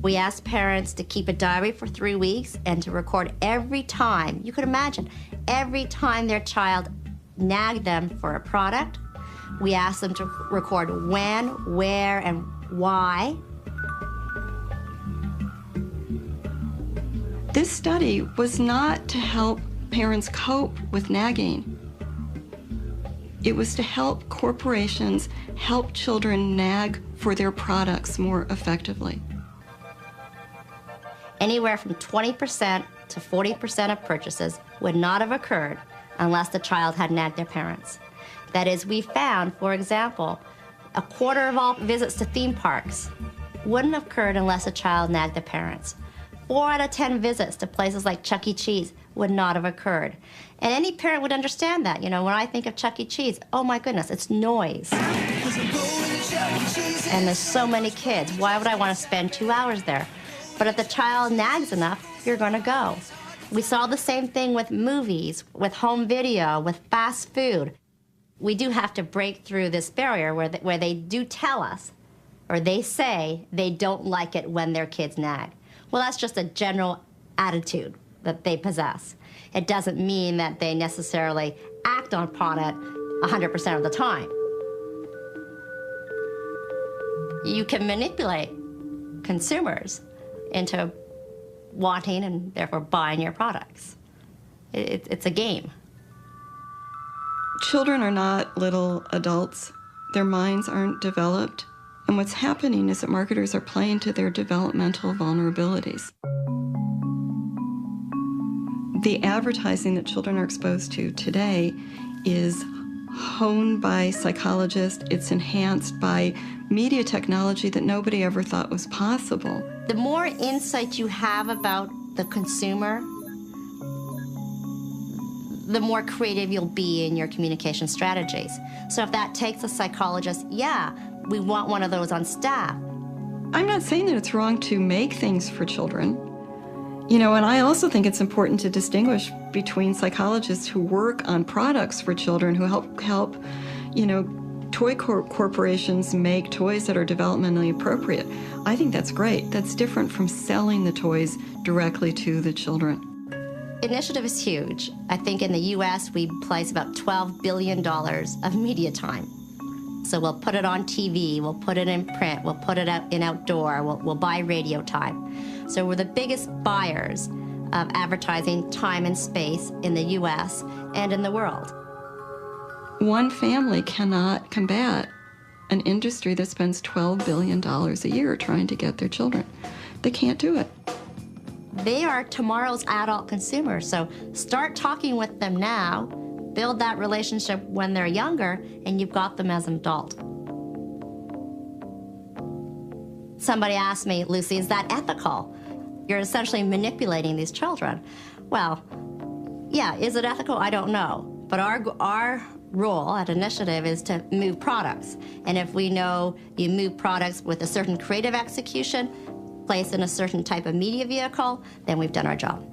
We asked parents to keep a diary for 3 weeks and to record every time, you could imagine, every time their child nagged them for a product. We asked them to record when, where, and why. This study was not to help parents cope with nagging. It was to help corporations help children nag for their products more effectively. Anywhere from 20% to 40% of purchases would not have occurred unless the child had nagged their parents. That is, we found, for example, a quarter of all visits to theme parks wouldn't have occurred unless a child nagged their parents. 4 out of 10 visits to places like Chuck E. Cheese would not have occurred. And any parent would understand that. You know, when I think of Chuck E. Cheese, oh my goodness, it's noise. And there's so many kids. Why would I want to spend 2 hours there? But if the child nags enough, you're going to go. We saw the same thing with movies, with home video, with fast food. We do have to break through this barrier where they do tell us, or they say they don't like it when their kids nag. Well, that's just a general attitude that they possess. It doesn't mean that they necessarily act upon it 100% of the time. You can manipulate consumers into wanting and therefore buying your products. It's a game. Children are not little adults. Their minds aren't developed. And what's happening is that marketers are playing to their developmental vulnerabilities. The advertising that children are exposed to today is honed by psychologists. It's enhanced by media technology that nobody ever thought was possible. The more insight you have about the consumer, the more creative you'll be in your communication strategies. So if that takes a psychologist, yeah, we want one of those on staff. I'm not saying that it's wrong to make things for children. You know, and I also think it's important to distinguish between psychologists who work on products for children, who help, you know, toy corporations make toys that are developmentally appropriate. I think that's great. That's different from selling the toys directly to the children. Initiative is huge. I think in the US, we place about $12 billion of media time. So we'll put it on TV, we'll put it in print, we'll put it out in outdoor, we'll buy radio time. So we're the biggest buyers of advertising time and space in the US and in the world. One family cannot combat an industry that spends $12 billion a year trying to get their children. They can't do it. They are tomorrow's adult consumers, so start talking with them now, build that relationship when they're younger, and you've got them as an adult. Somebody asked me, Lucy, is that ethical? You're essentially manipulating these children. Well, yeah, is it ethical? I don't know. But our role at Initiative is to move products. And if we know you move products with a certain creative execution, placed in a certain type of media vehicle, then we've done our job.